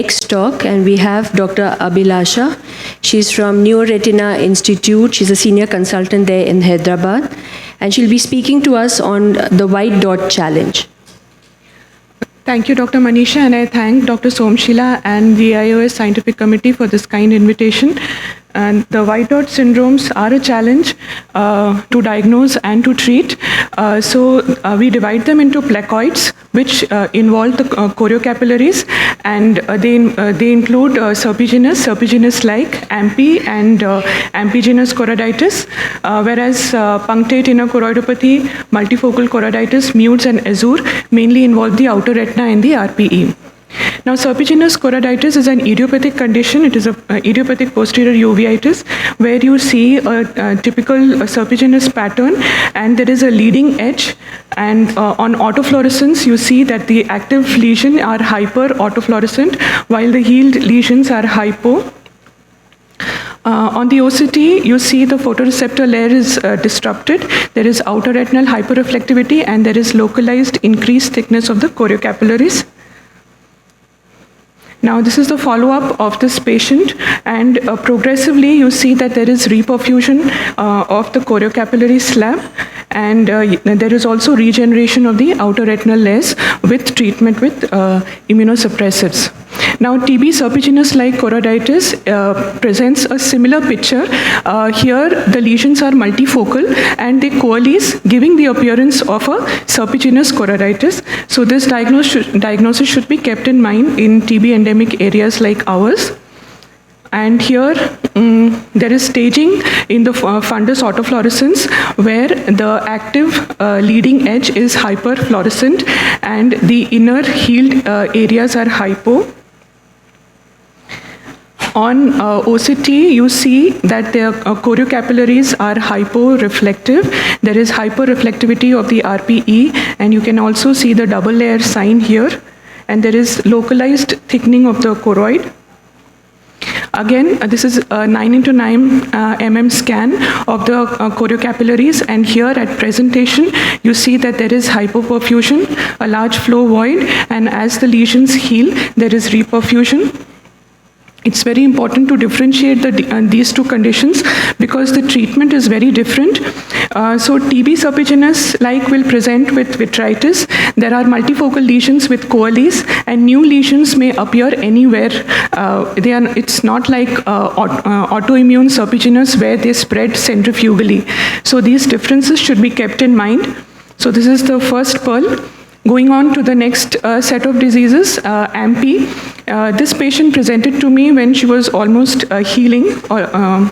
Next talk, and we have Dr. Abhilasha. She's from Neuroretina Institute. She's a senior consultant there in Hyderabad, and she'll be speaking to us on the white dot challenge. Thank you, Dr. Manisha, and I thank Dr. Somshila and the AIOS Scientific Committee for this kind invitation. And the white dot syndromes are a challenge to diagnose and to treat. So we divide them into placoids, which involve the choriocapillaries, and they include serpiginous-like, ampy, and amphigenous choroiditis, whereas punctate inner choroidopathy, multifocal choroiditis, mutes, and azure mainly involve the outer retina and the RPE. Now, serpiginous choroiditis is an idiopathic condition. It is an idiopathic posterior uveitis where you see a typical serpiginous pattern, and there is a leading edge. And on autofluorescence, you see that the active lesions are hyper-autofluorescent, while the healed lesions are hypo. On the OCT, you see the photoreceptor layer is disrupted. There is outer retinal hyperreflectivity, and there is localized increased thickness of the choriocapillaries. Now, this is the follow-up of this patient, and progressively you see that there is reperfusion of the choriocapillary slab, and there is also regeneration of the outer retinal layers with treatment with immunosuppressives. Now, TB serpiginous-like choroiditis presents a similar picture. Here, the lesions are multifocal and they coalesce, giving the appearance of a serpiginous choroiditis. So, this diagnosis should be kept in mind in TB endemic areas like ours. And here, there is staging in the fundus autofluorescence where the active leading edge is hyperfluorescent and the inner healed areas are hypo. On OCT, you see that the choriocapillaries are hyporeflective. There is hyperreflectivity of the RPE, and you can also see the double layer sign here. And there is localized thickening of the choroid. Again, this is a 9x9 mm scan of the choriocapillaries, and here at presentation, you see that there is hypoperfusion, a large flow void, and as the lesions heal, there is reperfusion. It's very important to differentiate these two conditions because the treatment is very different. So TB serpiginous-like will present with vitritis. There are multifocal lesions with coalesce, and new lesions may appear anywhere. It's not like autoimmune serpiginous where they spread centrifugally. So these differences should be kept in mind. So this is the first pearl. Going on to the next set of diseases, AMPI. This patient presented to me when she was almost healing.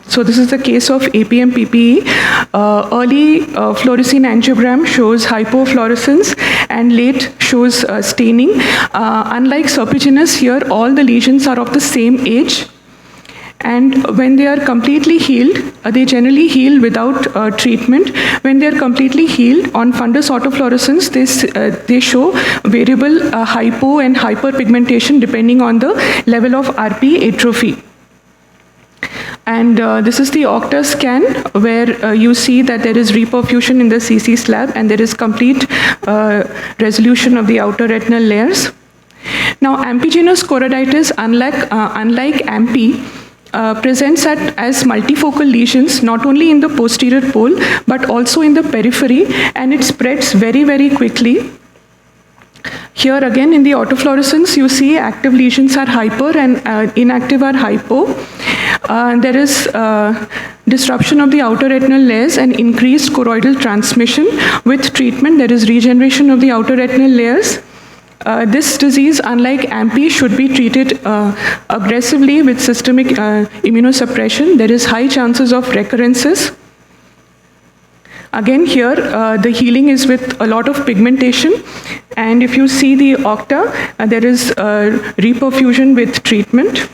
So this is the case of APM-PPE. Early fluorescein angiogram shows hypofluorescence and late shows staining. Unlike serpiginous, here all the lesions are of the same age. And when they are completely healed, they generally heal without treatment. When they are completely healed, on fundus autofluorescence, they show variable hypo and hyperpigmentation depending on the level of RP atrophy. And this is the Octa scan where you see that there is reperfusion in the CC slab and there is complete resolution of the outer retinal layers. Now, amphigenous choroiditis, unlike AMPI, presents as multifocal lesions not only in the posterior pole but also in the periphery, and it spreads very, very quickly. Here again in the autofluorescence you see active lesions are hyper and inactive are hypo. There is disruption of the outer retinal layers and increased choroidal transmission. With treatment there is regeneration of the outer retinal layers. This disease, unlike AMPI, should be treated aggressively with systemic immunosuppression. There is high chances of recurrences. Again here, the healing is with a lot of pigmentation. And if you see the Octa, there is reperfusion with treatment.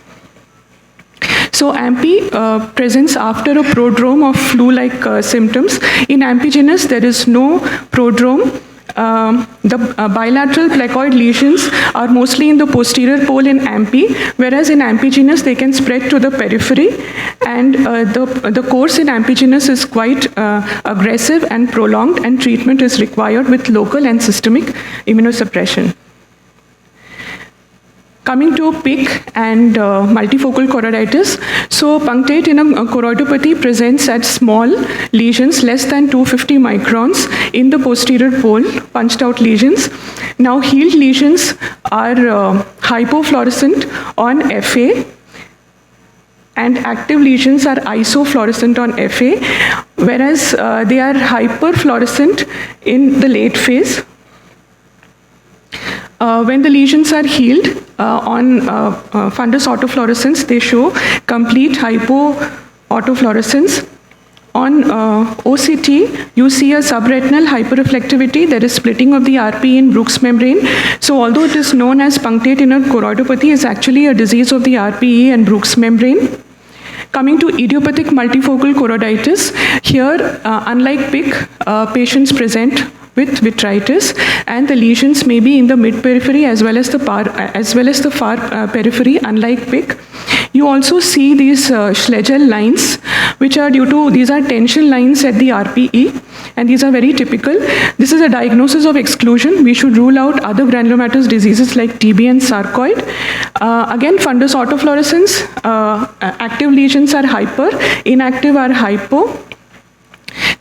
So AMPI presents after a prodrome of flu-like symptoms. In amphigenous, there is no prodrome. The bilateral placoid lesions are mostly in the posterior pole in AMPI, whereas in amphigenous they can spread to the periphery, and the course in amphigenous is quite aggressive and prolonged, and treatment is required with local and systemic immunosuppression. Coming to PIC and multifocal choroiditis. So punctate in a choroidopathy presents as small lesions less than 250 microns in the posterior pole, punched out lesions. Now healed lesions are hypofluorescent on FA, and active lesions are isofluorescent on FA, whereas they are hyperfluorescent in the late phase. When the lesions are healed on fundus autofluorescence, they show complete hypoautofluorescence. On OCT, you see a subretinal hyperreflectivity. There is splitting of the RPE in Bruch's membrane. So although it is known as punctate inner choroidopathy, it's actually a disease of the RPE and Bruch's membrane. Coming to idiopathic multifocal choroiditis, here, unlike PIC, patients present with vitritis, and the lesions may be in the mid-periphery as well as the far periphery, unlike PIC. You also see these Schlegel lines, which are these are tension lines at the RPE, and these are very typical. This is a diagnosis of exclusion. We should rule out other granulomatous diseases like TB and sarcoid. Again, fundus autofluorescence, active lesions are hyper, inactive are hypo.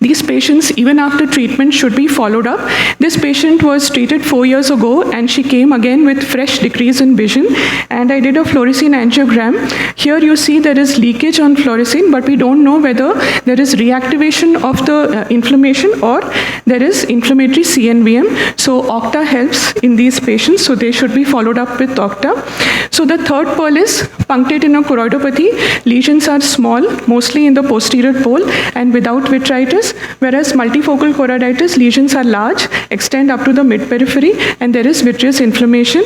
These patients, even after treatment, should be followed up. This patient was treated 4 years ago, and she came again with fresh decrease in vision, and I did a fluorescein angiogram. Here you see there is leakage on fluorescein, but we don't know whether there is reactivation of the inflammation or there is inflammatory CNVM. So OCTA helps in these patients, so they should be followed up with OCTA. So the third pearl is punctate inner choroidopathy. Lesions are small, mostly in the posterior pole and without vitritis, whereas multifocal choroiditis, lesions are large, extend up to the mid-periphery, and there is vitreous inflammation.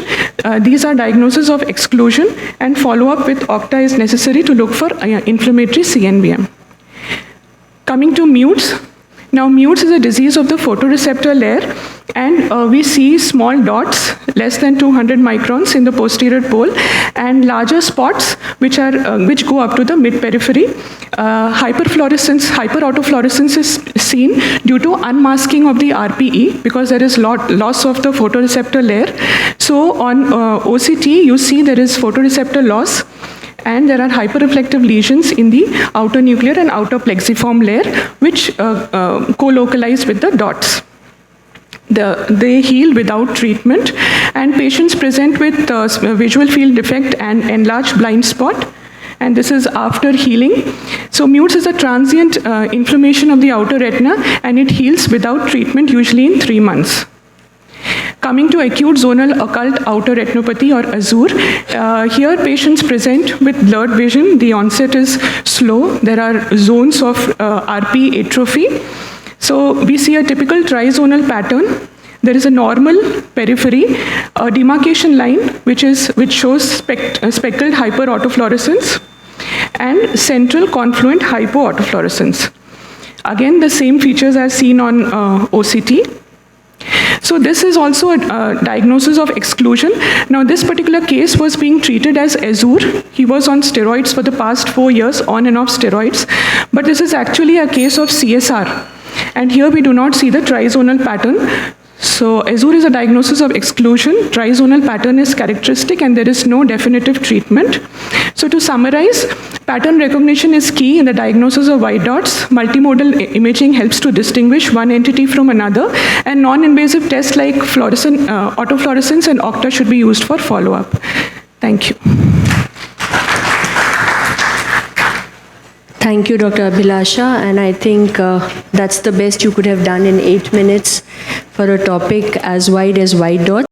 These are diagnoses of exclusion, and follow-up with OCTA is necessary to look for inflammatory CNVM. Coming to mutes. Now, mutes is a disease of the photoreceptor layer, and we see small dots less than 200 microns in the posterior pole and larger spots which go up to the mid-periphery. Hyperautofluorescence is seen due to unmasking of the RPE because there is loss of the photoreceptor layer. So on OCT, you see there is photoreceptor loss, and there are hyperreflective lesions in the outer nuclear and outer plexiform layer, which co-localize with the dots. They heal without treatment, and patients present with visual field defect and enlarged blind spot, and this is after healing. So mutes is a transient inflammation of the outer retina, and it heals without treatment, usually in 3 months. Coming to acute zonal occult outer retinopathy or AZUR, here patients present with blurred vision. The onset is slow. There are zones of RP atrophy. So we see a typical trizonal pattern. There is a normal periphery, a demarcation line which shows speckled hyperautofluorescence, and central confluent hypoautofluorescence. Again, the same features are seen on OCT. So this is also a diagnosis of exclusion. Now this particular case was being treated as AZUR. He was on steroids for the past 4 years, on and off steroids. But this is actually a case of CSR. And here we do not see the trizonal pattern. So AZUR is a diagnosis of exclusion. Trizonal pattern is characteristic, and there is no definitive treatment. So to summarize, pattern recognition is key in the diagnosis of white dots. Multimodal imaging helps to distinguish one entity from another, and non-invasive tests like autofluorescence and OCTA should be used for follow-up. Thank you. Thank you, Dr. Abhilasha, and I think that's the best you could have done in 8 minutes for a topic as wide as white dots.